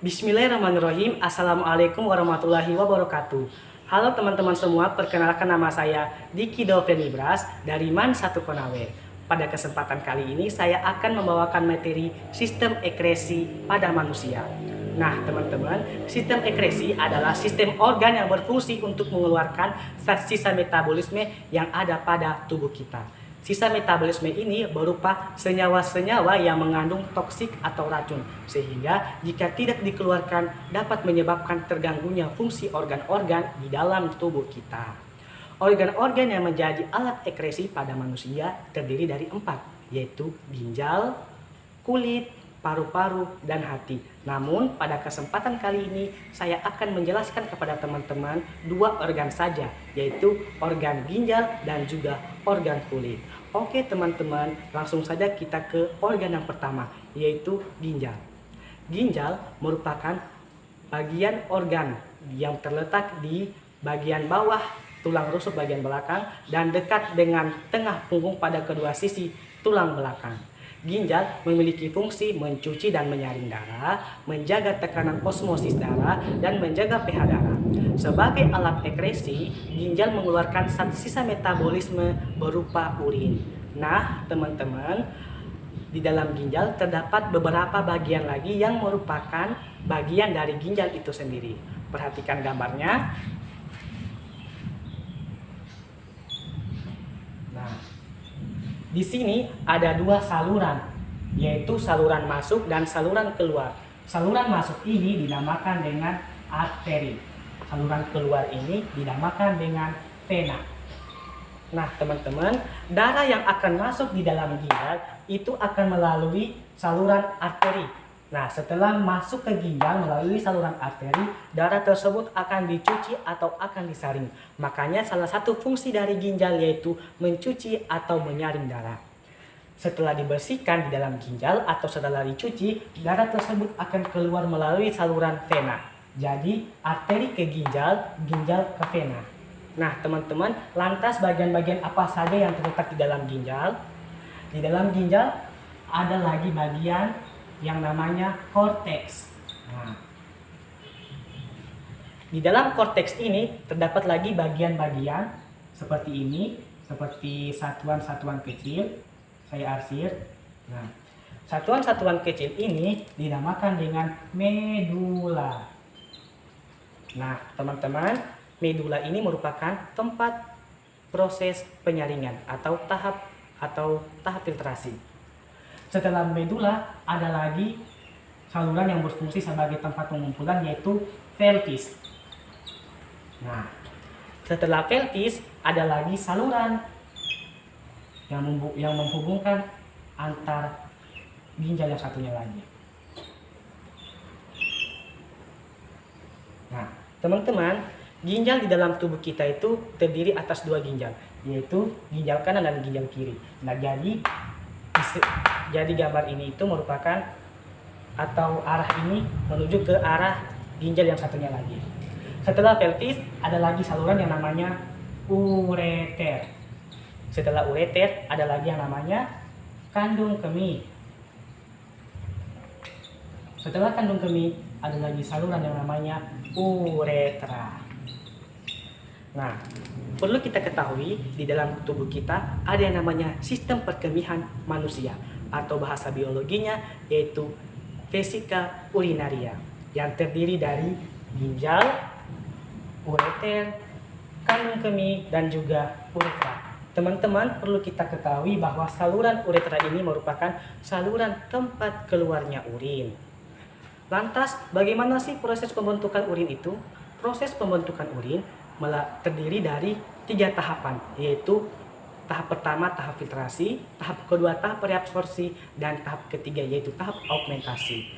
Bismillahirrahmanirrahim. Assalamualaikum warahmatullahi wabarakatuh. Halo teman-teman semua, perkenalkan nama saya Diki Dovenibras dari MAN 1 Konawe. Pada kesempatan kali ini saya akan membawakan materi sistem ekresi pada manusia. Nah teman-teman, sistem ekresi adalah sistem organ yang berfungsi untuk mengeluarkan sisa metabolisme yang ada pada tubuh kita. Sisa metabolisme ini berupa senyawa-senyawa yang mengandung toksik atau racun, sehingga jika tidak dikeluarkan dapat menyebabkan terganggunya fungsi organ-organ di dalam tubuh kita. Organ-organ yang menjadi alat ekresi pada manusia terdiri dari 4, yaitu ginjal, kulit, paru-paru, dan hati. Namun pada kesempatan kali ini saya akan menjelaskan kepada teman-teman 2 organ saja, yaitu organ ginjal dan juga organ kulit. Oke teman-teman, langsung saja kita ke organ yang pertama, yaitu ginjal. Ginjal merupakan bagian organ yang terletak di bagian bawah tulang rusuk bagian belakang dan dekat dengan tengah punggung pada kedua sisi tulang belakang. Ginjal memiliki fungsi mencuci dan menyaring darah, menjaga tekanan osmosis darah, dan menjaga pH darah. Sebagai alat ekresi, ginjal mengeluarkan sisa metabolisme berupa urin. Nah, teman-teman, di dalam ginjal terdapat beberapa bagian lagi yang merupakan bagian dari ginjal itu sendiri. Perhatikan gambarnya. Nah, di sini ada 2 saluran, yaitu saluran masuk dan saluran keluar. Saluran masuk ini dinamakan dengan arteri. Saluran keluar ini dinamakan dengan vena. Nah, teman-teman, darah yang akan masuk di dalam ginjal itu akan melalui saluran arteri. Nah, setelah masuk ke ginjal melalui saluran arteri, darah tersebut akan dicuci atau akan disaring. Makanya salah satu fungsi dari ginjal yaitu mencuci atau menyaring darah. Setelah dibersihkan di dalam ginjal atau setelah dicuci, darah tersebut akan keluar melalui saluran vena. Jadi, arteri ke ginjal, ginjal ke vena. Nah, teman-teman, lantas bagian-bagian apa saja yang terletak di dalam ginjal? Di dalam ginjal ada lagi bagian yang namanya korteks. Nah, di dalam korteks ini terdapat lagi bagian-bagian seperti ini, seperti satuan-satuan kecil. Saya arsir. Nah, satuan-satuan kecil ini dinamakan dengan medula. Nah, teman-teman, medula ini merupakan tempat proses penyaringan atau tahap filtrasi. Setelah medula ada lagi saluran yang berfungsi sebagai tempat pengumpulan, yaitu pelvis. Nah, setelah pelvis ada lagi saluran yang menghubungkan antar ginjal yang satunya lagi. Nah, teman-teman, ginjal di dalam tubuh kita itu terdiri atas 2 ginjal, yaitu ginjal kanan dan ginjal kiri. Nah, jadi gambar ini itu merupakan atau arah ini menuju ke arah ginjal yang satunya lagi. Setelah pelvis ada lagi saluran yang namanya ureter. Setelah ureter ada lagi yang namanya kandung kemih. Setelah kandung kemih ada lagi saluran yang namanya uretra. Nah, perlu kita ketahui di dalam tubuh kita ada yang namanya sistem perkemihan manusia atau bahasa biologinya yaitu vesika urinaria yang terdiri dari ginjal, ureter, kandung kemih, dan juga uretra. Teman-teman, perlu kita ketahui bahwa saluran uretra ini merupakan saluran tempat keluarnya urin. Lantas, bagaimana sih proses pembentukan urin itu? Proses pembentukan urin terdiri dari 3 tahapan, yaitu tahap pertama tahap filtrasi, tahap kedua tahap reabsorpsi, dan tahap ketiga yaitu tahap augmentasi.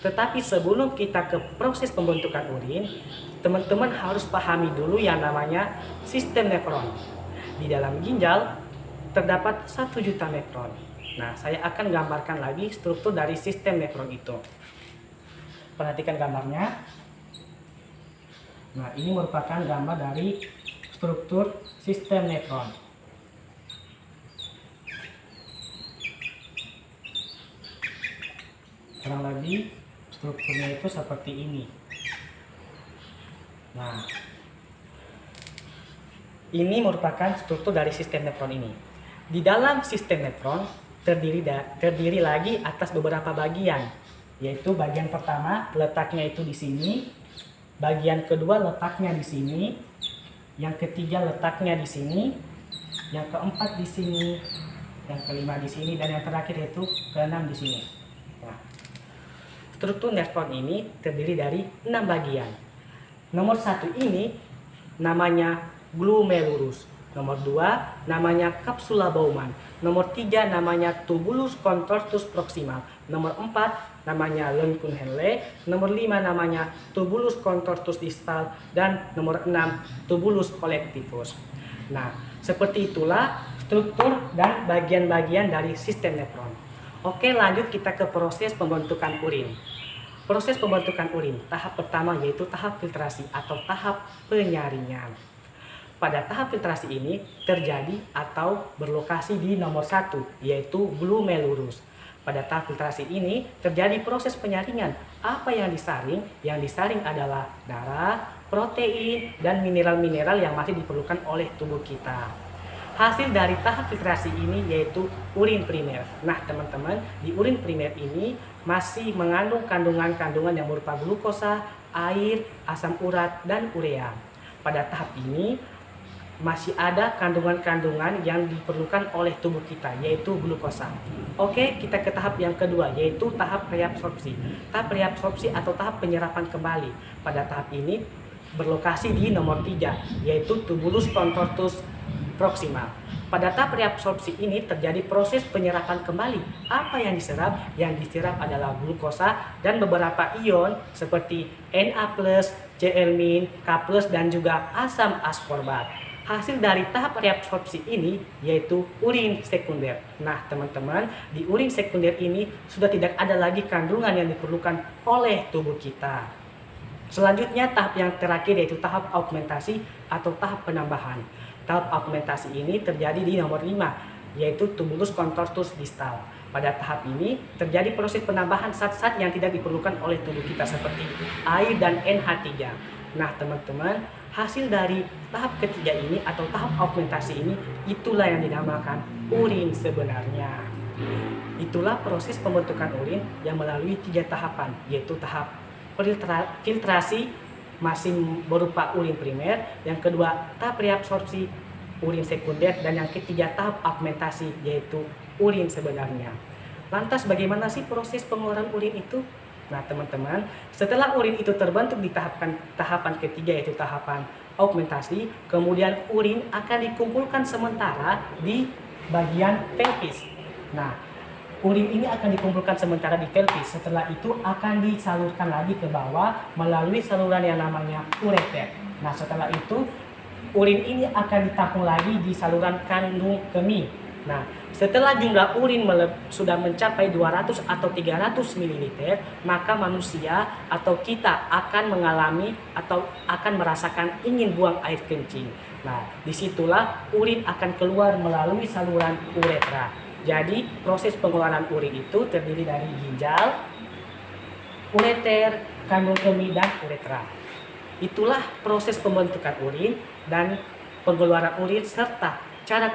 Tetapi sebelum kita ke proses pembentukan urin, teman-teman harus pahami dulu yang namanya sistem nefron. Di dalam ginjal terdapat 1 juta nefron. Nah, saya akan gambarkan lagi struktur dari sistem nefron itu. Perhatikan gambarnya. Nah, ini merupakan gambar dari struktur sistem nefron. Kurang lagi strukturnya itu seperti ini. Nah, ini merupakan struktur dari sistem nefron ini. Di dalam sistem nefron terdiri lagi atas beberapa bagian, yaitu bagian pertama letaknya itu di sini, bagian kedua letaknya di sini, yang ketiga letaknya di sini, yang keempat di sini, yang kelima di sini, dan yang terakhir yaitu keenam di sini. Nah, struktur nefron ini terdiri dari 6 bagian. Nomor 1 ini namanya glomerulus. Nomor 2 namanya kapsula Bowman. Nomor 3 namanya tubulus contortus proximal. Nomor 4 namanya Leukohenle. Nomor 5 namanya tubulus contortus distal. Dan nomor 6 tubulus collectivus. Nah, seperti itulah struktur dan bagian-bagian dari sistem nefron. Oke, lanjut kita ke proses pembentukan urin. Proses pembentukan urin, tahap pertama yaitu tahap filtrasi atau tahap penyaringan. Pada tahap filtrasi ini terjadi atau berlokasi di nomor 1, yaitu glomerulus. Pada tahap filtrasi ini terjadi proses penyaringan. Apa yang disaring? Yang disaring adalah darah, protein, dan mineral-mineral yang masih diperlukan oleh tubuh kita. Hasil dari tahap filtrasi ini yaitu urin primer. Nah teman-teman, di urin primer ini masih mengandung kandungan-kandungan yang berupa glukosa, air, asam urat, dan urea. Pada tahap ini masih ada kandungan-kandungan yang diperlukan oleh tubuh kita, yaitu glukosa. Oke, kita ke tahap yang kedua, yaitu tahap reabsorpsi. Tahap reabsorpsi atau tahap penyerapan kembali. Pada tahap ini berlokasi di nomor 3, yaitu tubulus contortus proximal. Pada tahap reabsorpsi ini terjadi proses penyerapan kembali. Apa yang diserap? Yang diserap adalah glukosa dan beberapa ion seperti Na+, Cl-, K+, dan juga asam askorbat. Hasil dari tahap reabsorpsi ini yaitu urin sekunder. Nah teman-teman, di urin sekunder ini sudah tidak ada lagi kandungan yang diperlukan oleh tubuh kita. Selanjutnya tahap yang terakhir yaitu tahap augmentasi atau tahap penambahan. Tahap augmentasi ini terjadi di nomor 5, yaitu tubulus contortus distal. Pada tahap ini terjadi proses penambahan zat-zat yang tidak diperlukan oleh tubuh kita seperti air dan NH3. Nah teman-teman, hasil dari tahap ketiga ini atau tahap augmentasi ini itulah yang dinamakan urin sebenarnya. Itulah proses pembentukan urin yang melalui 3 tahapan, yaitu tahap filtrasi masih berupa urin primer, yang kedua tahap reabsorpsi urin sekunder, dan yang ketiga tahap augmentasi yaitu urin sebenarnya. Lantas bagaimana sih proses pengeluaran urin itu? Nah teman-teman, setelah urin itu terbentuk di tahapan ketiga yaitu tahapan augmentasi, kemudian urin akan dikumpulkan sementara di bagian pelvis. Nah, urin ini akan dikumpulkan sementara di pelvis. Setelah itu akan disalurkan lagi ke bawah melalui saluran yang namanya ureter. Nah, setelah itu urin ini akan ditampung lagi di saluran kandung kemih. Nah, setelah jumlah urin sudah mencapai 200 atau 300 ml, maka manusia atau kita akan mengalami atau akan merasakan ingin buang air kencing. Nah, disitulah urin akan keluar melalui saluran uretra. Jadi proses pengeluaran urin itu terdiri dari ginjal, ureter, kandung kemih, dan uretra. Itulah proses pembentukan urin dan pengeluaran urin serta cara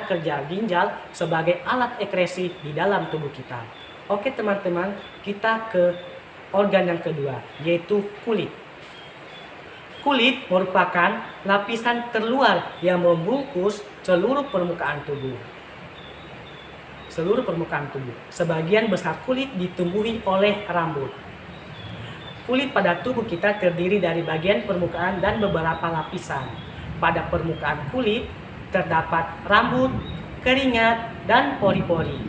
kerja ginjal sebagai alat ekskresi di dalam tubuh kita. Oke teman-teman, kita ke organ yang kedua yaitu kulit. Kulit merupakan lapisan terluar yang membungkus seluruh permukaan tubuh. Sebagian besar kulit ditumbuhi oleh rambut. Kulit pada tubuh kita terdiri dari bagian permukaan dan beberapa lapisan. Pada permukaan kulit terdapat rambut, keringat, dan pori-pori.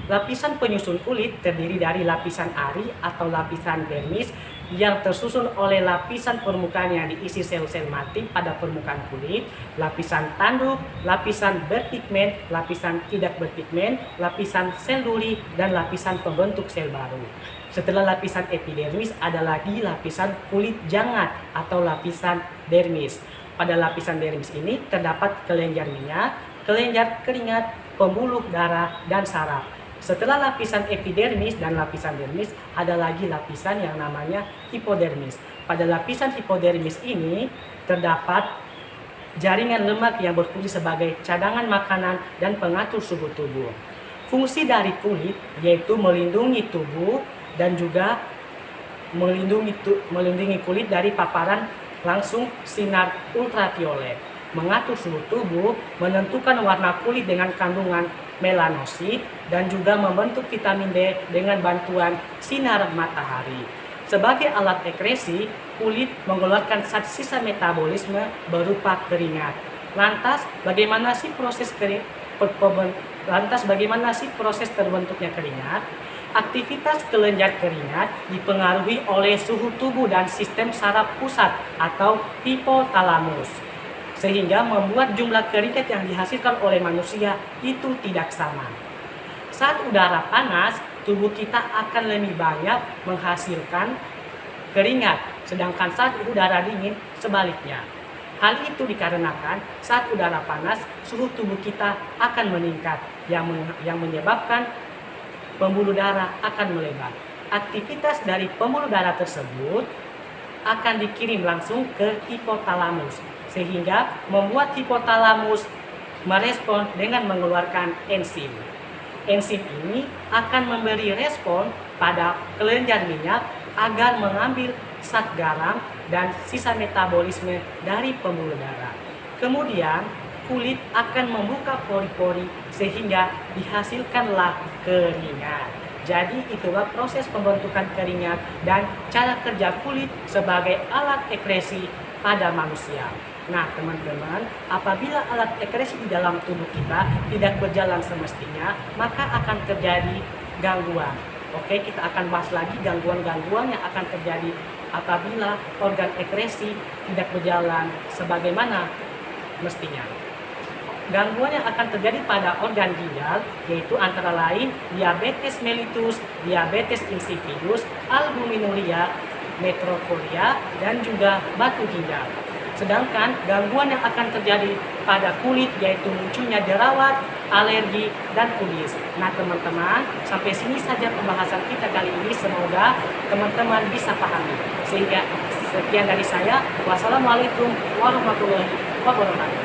Lapisan penyusun kulit terdiri dari lapisan ari atau lapisan dermis yang tersusun oleh lapisan permukaan yang diisi sel-sel mati pada permukaan kulit, lapisan tanduk, lapisan berpigmen, lapisan tidak berpigmen, lapisan sel duri, dan lapisan pembentuk sel baru. Setelah lapisan epidermis ada lagi lapisan kulit jangat atau lapisan dermis. Pada lapisan dermis ini terdapat kelenjar minyak, kelenjar keringat, pembuluh darah, dan saraf. Setelah lapisan epidermis dan lapisan dermis, ada lagi lapisan yang namanya hipodermis. Pada lapisan hipodermis ini terdapat jaringan lemak yang berfungsi sebagai cadangan makanan dan pengatur suhu tubuh. Fungsi dari kulit yaitu melindungi tubuh dan juga melindungi kulit dari paparan langsung sinar ultraviolet, mengatur suhu tubuh, menentukan warna kulit dengan kandungan melanosit, dan juga membentuk vitamin D dengan bantuan sinar matahari. Sebagai alat ekresi, kulit mengeluarkan zat sisa metabolisme berupa keringat. Lantas, bagaimana sih proses terbentuknya keringat? Aktivitas kelenjar keringat dipengaruhi oleh suhu tubuh dan sistem saraf pusat atau hipotalamus, sehingga membuat jumlah keringat yang dihasilkan oleh manusia itu tidak sama. Saat udara panas, tubuh kita akan lebih banyak menghasilkan keringat, sedangkan saat udara dingin sebaliknya. Hal itu dikarenakan saat udara panas, suhu tubuh kita akan meningkat, yang menyebabkan pembuluh darah akan melebar. Aktivitas dari pembuluh darah tersebut akan dikirim langsung ke hipotalamus, sehingga membuat hipotalamus merespon dengan mengeluarkan enzim. Enzim ini akan memberi respon pada kelenjar minyak agar mengambil zat garam dan sisa metabolisme dari pembuluh darah. Kemudian kulit akan membuka pori-pori sehingga dihasilkanlah keringat. Jadi itulah proses pembentukan keringat dan cara kerja kulit sebagai alat ekresi pada manusia. Nah teman-teman, apabila alat ekresi di dalam tubuh kita tidak berjalan semestinya, maka akan terjadi gangguan. Oke, kita akan bahas lagi gangguan-gangguan yang akan terjadi apabila organ ekresi tidak berjalan sebagaimana mestinya. Gangguan yang akan terjadi pada organ ginjal yaitu antara lain diabetes mellitus, diabetes insipidus, albuminuria, metropolia, dan juga batu ginjal. Sedangkan gangguan yang akan terjadi pada kulit yaitu munculnya jerawat, alergi, dan kulis. Nah teman-teman, sampai sini saja pembahasan kita kali ini. Semoga teman-teman bisa pahami. Sehingga sekian dari saya. Wassalamualaikum warahmatullahi wabarakatuh.